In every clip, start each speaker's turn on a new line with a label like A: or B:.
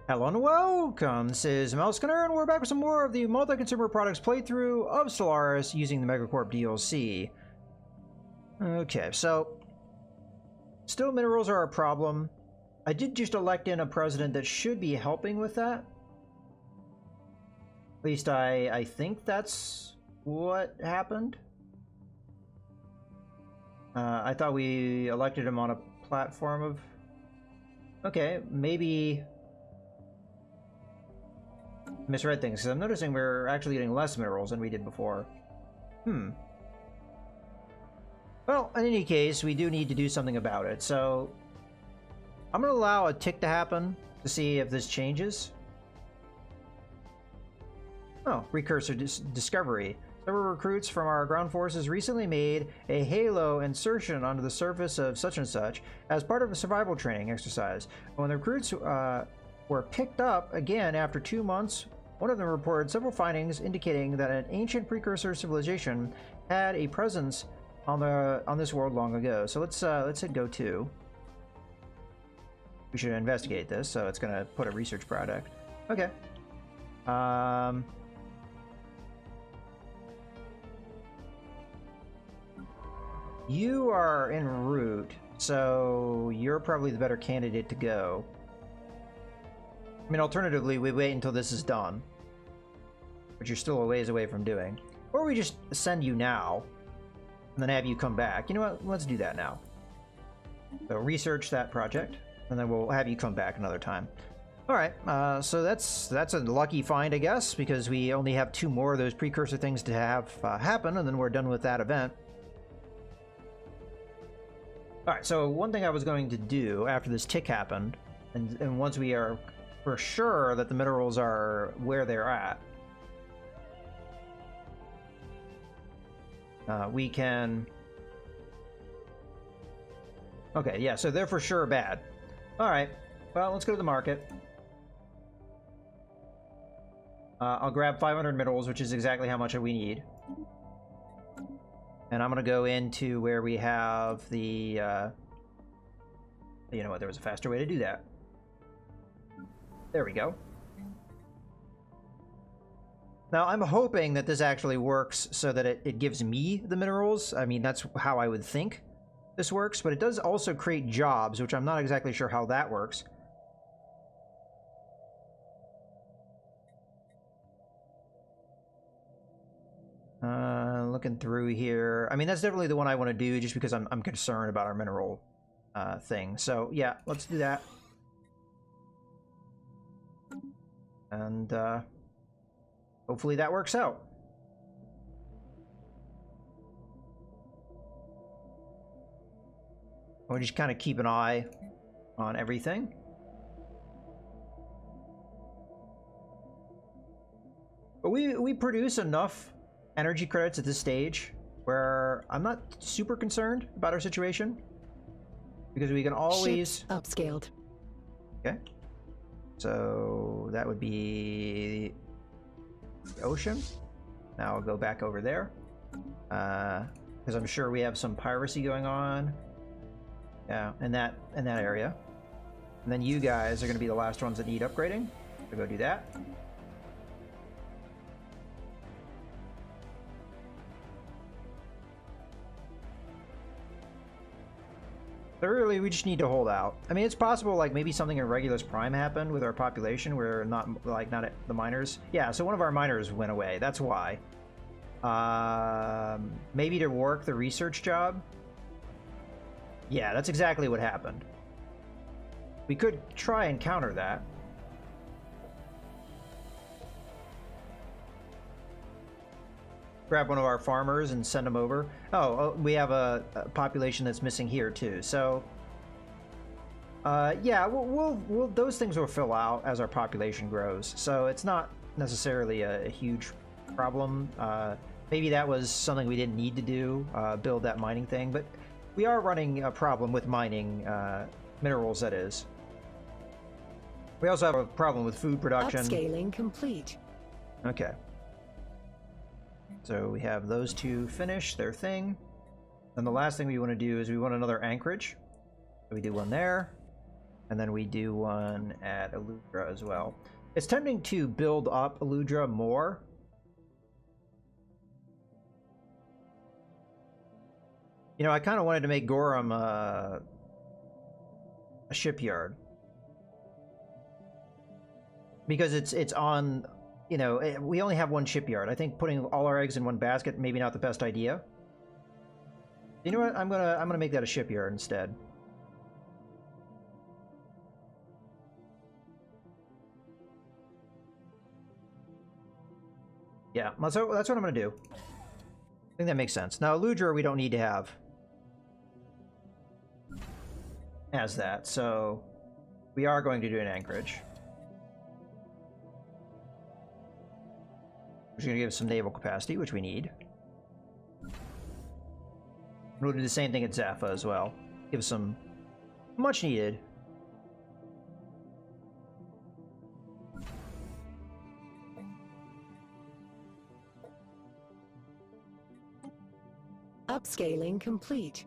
A: Hello and welcome, this is Mousegunner, and we're back with some more of the multi-consumer products playthrough of Stellaris using the MegaCorp DLC. Okay, so still minerals are a problem. I did just elect in a president that should be helping with that. At least I think that's what happened. I thought we elected him on a platform of... Okay, maybe... misread things, because I'm noticing we're actually getting less minerals than we did before. Well, in any case, we do need to do something about it, so I'm going to allow a tick to happen to see if this changes. Oh, precursor discovery. Several recruits from our ground forces recently made a halo insertion onto the surface of such and such as part of a survival training exercise. When the recruits were picked up again after 2 months, one of them reported several findings indicating that an ancient precursor civilization had a presence on this world long ago. So let's hit go to. We should investigate this. So it's going to put a research product. Okay. You are en route, so you're probably the better candidate to go. I mean, alternatively, we wait until this is done, which you're still a ways away from doing. Or we just send you now, and then have you come back. You know what? Let's do that now. So research that project, and then we'll have you come back another time. All right, so that's a lucky find, I guess, because we only have 2 more of those precursor things to have happen, and then we're done with that event. All right, so one thing I was going to do after this tick happened, and once we are for sure that the minerals are where they're at, we can... Okay, yeah, so they're for sure bad. All right, well, let's go to the market. I'll grab 500 minerals, which is exactly how much we need. And I'm going to go into where we have the... you know what, there was a faster way to do that. There we go. Now, I'm hoping that this actually works so that it gives me the minerals. I mean, that's how I would think this works, but it does also create jobs, which I'm not exactly sure how that works. Looking through here. I mean, that's definitely the one I want to do just because I'm concerned about our mineral thing. So, yeah, let's do that. And hopefully that works out. We'll just kind of keep an eye on everything. But we produce enough energy credits at this stage where I'm not super concerned about our situation, because we can always...
B: Ship upscaled.
A: Okay. So that would be the ocean. Now I'll go back over there, because I'm sure we have some piracy going on. Yeah, in that area. And then you guys are going to be the last ones that need upgrading. So go do that. But really, we just need to hold out. I mean, it's possible, like, maybe something in Regulus Prime happened with our population where not at the miners. Yeah, so one of our miners went away. That's why. Maybe to work the research job. Yeah, that's exactly what happened. We could try and counter that. Grab one of our farmers and send them over. Oh, we have a population that's missing here too. So, yeah, we'll those things will fill out as our population grows. So it's not necessarily a huge problem. Maybe that was something we didn't need to do, build that mining thing. But we are running a problem with mining minerals. That is. We also have a problem with food production.
B: Upscaling complete.
A: Okay. So we have those 2 finish their thing. Then the last thing we want to do is we want another anchorage. So we do one there. And then we do one at Eludra as well. It's tempting to build up Eludra more. You know, I kind of wanted to make Gorham a shipyard. Because it's on, you know, we only have one shipyard. I think putting all our eggs in one basket, maybe not the best idea. You know what? I'm gonna make that a shipyard instead. Yeah, that's what I'm gonna do. I think that makes sense. Now, Eludra, we don't need to have as that, so we are going to do an anchorage. Which is going to give us some naval capacity, which we need. We'll do the same thing at Zaffa as well. Give us some much needed.
B: Upscaling complete.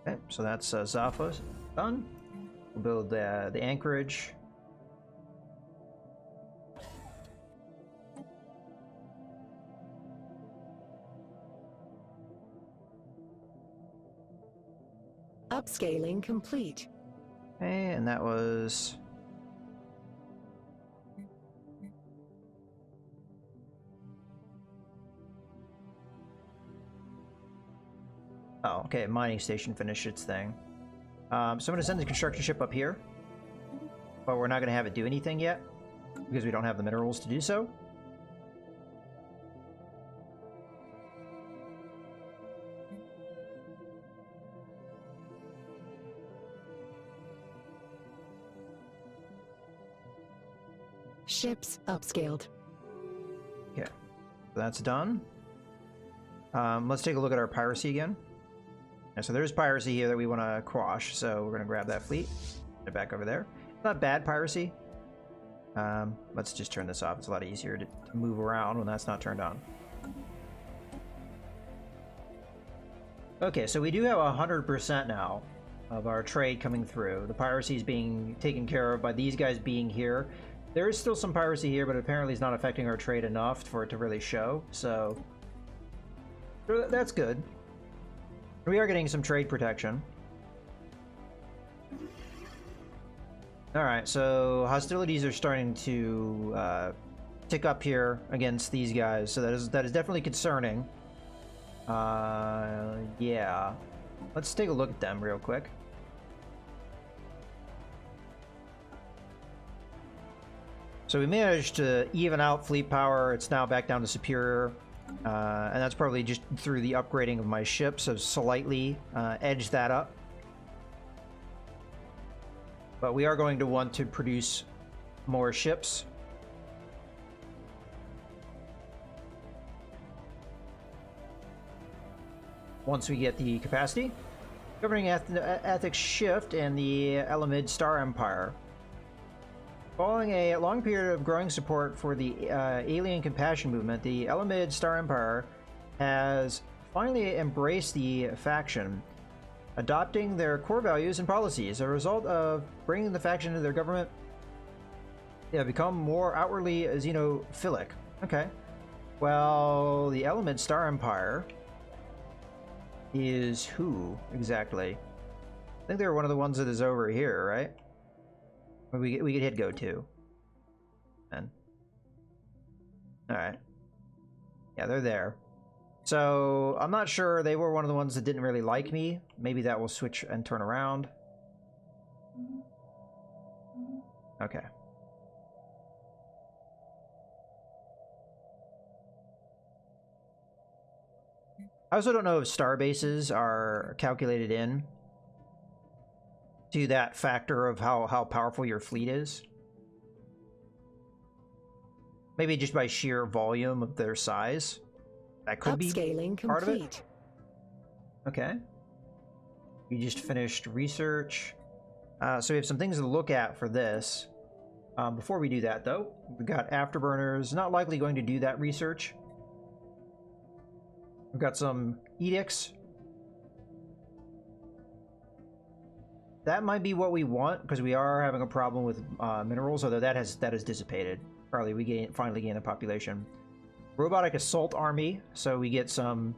A: Okay, so that's Zaffa done. We'll build the anchorage.
B: Upscaling complete.
A: Okay, and that was... Oh, okay, mining station finished its thing. So I'm going to send the construction ship up here. But we're not going to have it do anything yet, because we don't have the minerals to do so.
B: Ships upscaled.
A: Okay, so that's done. Let's take a look at our piracy again. Yeah, so there's piracy here that we want to quash, so we're going to grab that fleet. Put it back over there. Not bad piracy. Let's just turn this off. It's a lot easier to move around when that's not turned on. Okay, so we do have 100% now of our trade coming through. The piracy is being taken care of by these guys being here. There is still some piracy here, but apparently it's not affecting our trade enough for it to really show, so that's good. We are getting some trade protection. Alright, so hostilities are starting to tick up here against these guys, so that is definitely concerning. Yeah. Let's take a look at them real quick. So we managed to even out fleet power. It's now back down to superior. And that's probably just through the upgrading of my ship, so slightly edge that up. But we are going to want to produce more ships. Once we get the capacity. Governing ethics shift and the Elamid Star Empire. Following a long period of growing support for the alien compassion movement, the Elamid Star Empire has finally embraced the faction, adopting their core values and policies. As a result of bringing the faction into their government, they have become more outwardly xenophilic. Okay. Well, the Elamid Star Empire is who exactly? I think they're one of the ones that is over here, right? We could hit go to. Then. Alright. Yeah, they're there. So, I'm not sure. They were one of the ones that didn't really like me. Maybe that will switch and turn around. Okay. I also don't know if star bases are calculated in to that factor of how powerful your fleet is. Maybe just by sheer volume of their size. That could be part of it. Okay. We just finished research. So we have some things to look at for this. Before we do that, though, we've got afterburners. Not likely going to do that research. We've got some edicts. that might be what we want, because we are having a problem with minerals, although that has dissipated. Probably we finally gain the population. Robotic assault army, so we get some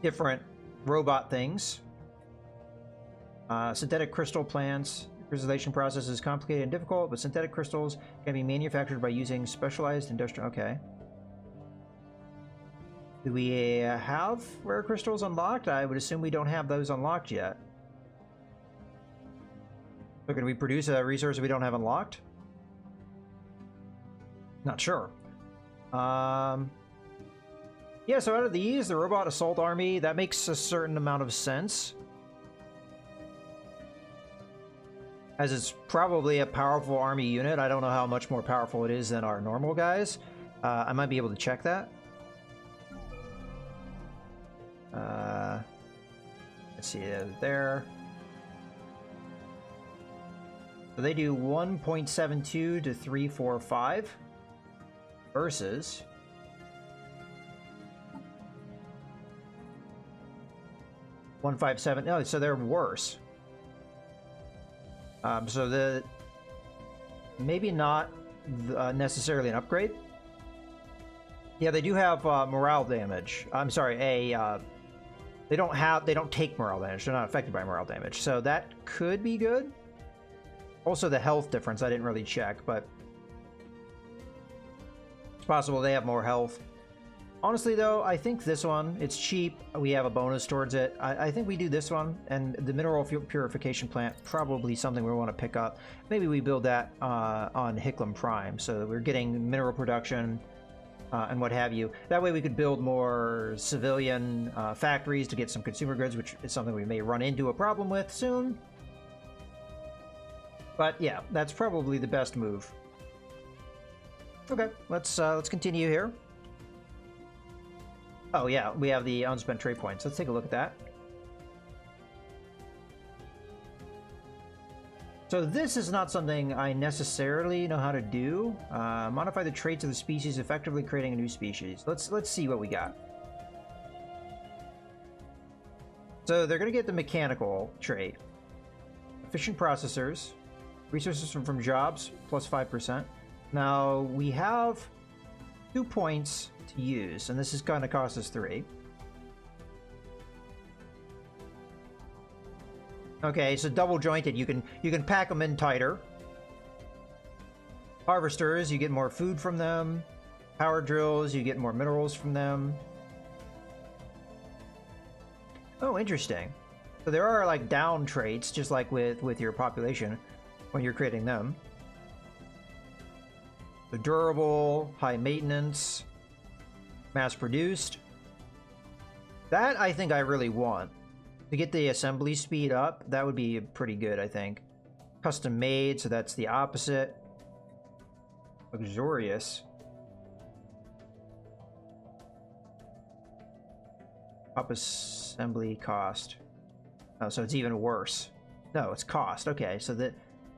A: different robot things. Synthetic crystal plants. Crystallization process is complicated and difficult, but synthetic crystals can be manufactured by using specialized industrial... Okay. Do we have rare crystals unlocked? I would assume we don't have those unlocked yet. So can we produce a resource we don't have unlocked? Not sure. Yeah, so out of these, the robot assault army, that makes a certain amount of sense. As it's probably a powerful army unit. I don't know how much more powerful it is than our normal guys. I might be able to check that. Let's see, there. So they do 1.72 to 345 versus 157. No, so they're worse. So the maybe not necessarily an upgrade. Yeah, they do have morale damage. I'm sorry, they don't take morale damage. They're not affected by morale damage, so that could be good. Also, the health difference I didn't really check, but it's possible they have more health. Honestly, though, I think this one, it's cheap. We have a bonus towards it. I think we do this one, and the mineral purification plant, probably something we want to pick up. Maybe we build that on Hicklum Prime, so that we're getting mineral production and what have you. That way we could build more civilian factories to get some consumer goods, which is something we may run into a problem with soon. But yeah, that's probably the best move. Okay, let's continue here. Oh yeah, we have the unspent trade points. Let's take a look at that. So this is not something I necessarily know how to do. Modify the traits of the species, effectively creating a new species. Let's see what we got. So they're gonna get the mechanical trait. Efficient processors. Resources from jobs, plus 5%. Now we have 2 points to use, and this is going to cost us 3. Okay, so double jointed, you can pack them in tighter. Harvesters, you get more food from them. Power drills, you get more minerals from them. Oh, interesting. So there are like down traits, just like with your population when you're creating them. So durable, high maintenance, mass produced. That I think I really want. To get the assembly speed up, that would be pretty good, I think. Custom made, so that's the opposite. Luxurious. Up assembly cost. Oh, so it's even worse. No, it's cost. Okay, so that...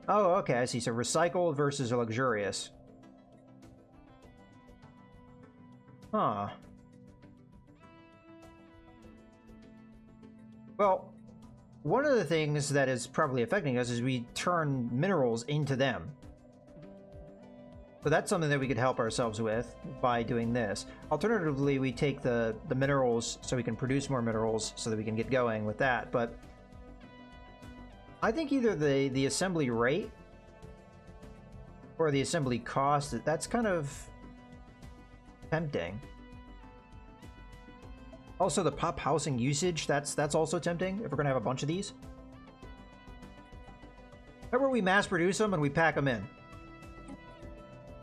A: Oh, okay, I see. So recycled versus luxurious. Huh. Well, one of the things that is probably affecting us is we turn minerals into them. So that's something that we could help ourselves with by doing this. Alternatively, we take the minerals so we can produce more minerals so that we can get going with that. But I think either the assembly rate or the assembly cost, that's kind of tempting. Also, the pop housing usage, that's also tempting if we're gonna have a bunch of these. How about we mass produce them and we pack them in?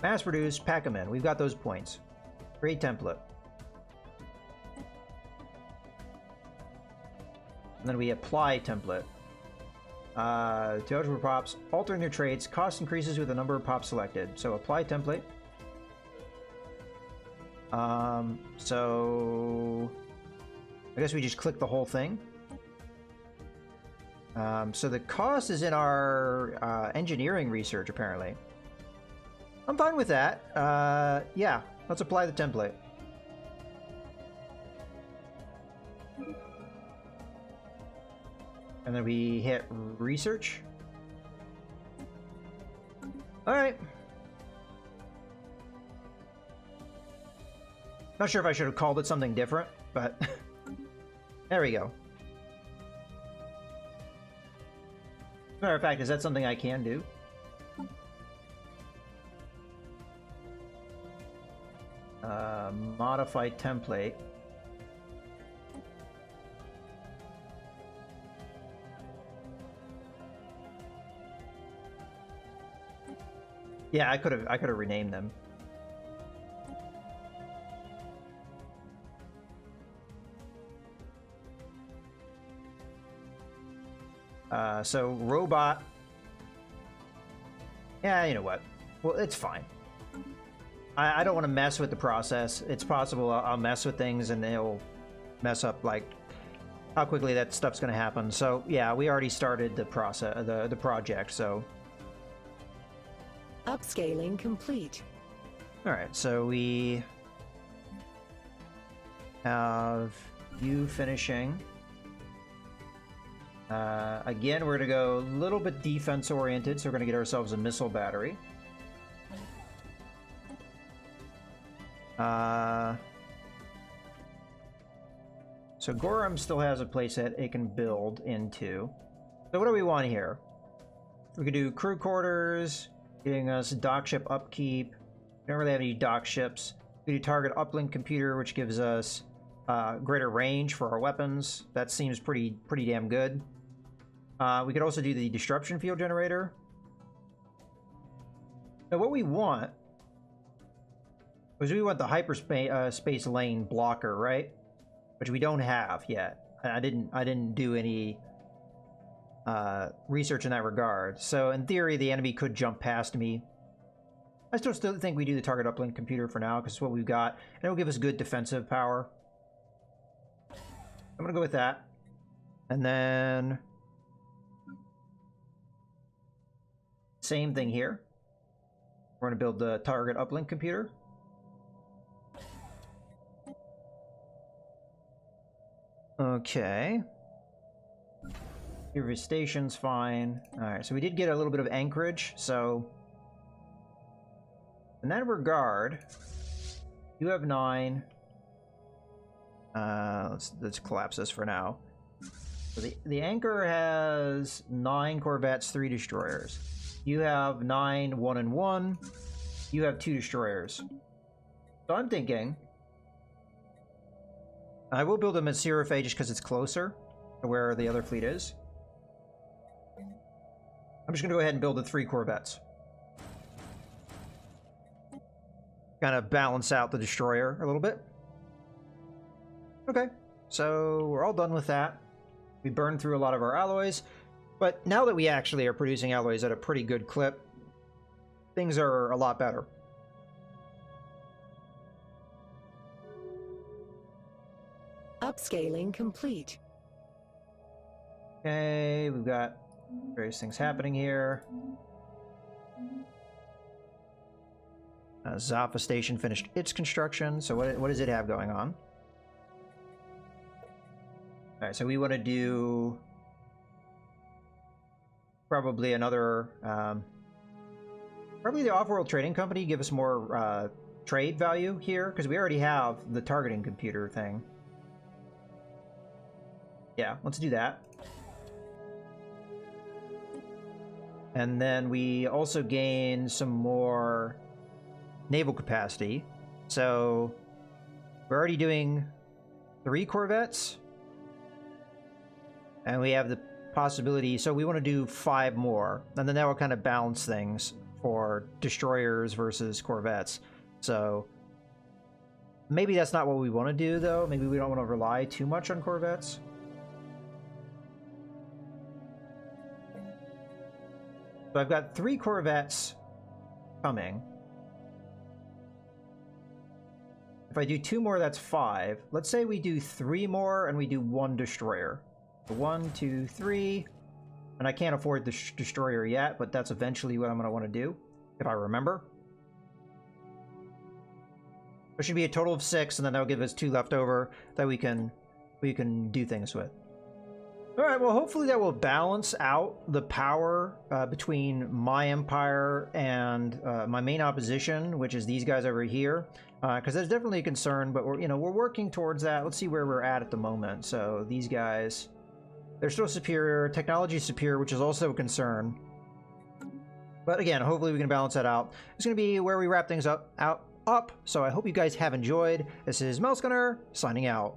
A: Mass produce, pack them in. We've got those points. Create template. And then we apply template. To eligible pops, altering their traits, cost increases with the number of pops selected. So apply template. So I guess we just click the whole thing. So the cost is in our engineering research, apparently. I'm fine with that. Yeah, let's apply the template. And then we hit research. Alright. Not sure if I should have called it something different, but there we go. Matter of fact, is that something I can do? Modify template. Yeah, I could have renamed them. So robot. Yeah, you know what? Well, it's fine. I don't want to mess with the process. It's possible I'll mess with things and it'll mess up like how quickly that stuff's going to happen. So yeah, we already started the process, the project. So
B: Upscaling complete.
A: all right, so we have you finishing. Again, we're going to go a little bit defense oriented, so we're going to get ourselves a missile battery. So Gorham still has a place that it can build into. So what do we want here? We could do crew quarters, giving us dock ship upkeep. We don't really have any dock ships. We do target uplink computer, which gives us greater range for our weapons. That seems pretty damn good. We could also do the disruption field generator. Now what we want is we want the hyperspace space lane blocker, right? Which we don't have yet. I didn't do any research in that regard. So in theory, the enemy could jump past me. I still think we do the target uplink computer for now because it's what we've got, and it'll give us good defensive power. I'm gonna go with that, and then same thing here. We're gonna build the target uplink computer. Okay. Your station's fine. Alright, so we did get a little bit of anchorage, so in that regard, you have 9. Let's collapse this for now. So the anchor has 9 corvettes, 3 destroyers. You have 9, 1 and 1. You have 2 destroyers. So I'm thinking I will build them at Sirifay just because it's closer to where the other fleet is. I'm just going to go ahead and build the 3 corvettes. Kind of balance out the destroyer a little bit. Okay, so we're all done with that. We burned through a lot of our alloys, but now that we actually are producing alloys at a pretty good clip, things are a lot better.
B: Upscaling complete.
A: Okay, we've got various things happening here. Zappa Station finished its construction, so what does it have going on? Alright, so we want to do probably another probably the Off-World Trading Company give us more trade value here, because we already have the targeting computer thing. Yeah, let's do that. And then we also gain some more naval capacity. So we're already doing 3 corvettes. And we have the possibility, so we want to do 5 more. And then that will kind of balance things for destroyers versus corvettes. So maybe that's not what we want to do, though. Maybe we don't want to rely too much on corvettes. So I've got 3 corvettes coming. If I do 2 more, that's 5. Let's say we do 3 more and we do 1 destroyer. 1, 2, 3. And I can't afford the destroyer yet, but that's eventually what I'm going to want to do, if I remember. There should be a total of 6, and then that'll give us 2 left over that we can do things with. All right, well, hopefully that will balance out the power between my empire and my main opposition, which is these guys over here. Because there's definitely a concern, but we're working towards that. Let's see where we're at the moment. So these guys, they're still superior. Technology is superior, which is also a concern. But again, hopefully we can balance that out. It's going to be where we wrap things up. So I hope you guys have enjoyed. This is Mouse Gunner signing out.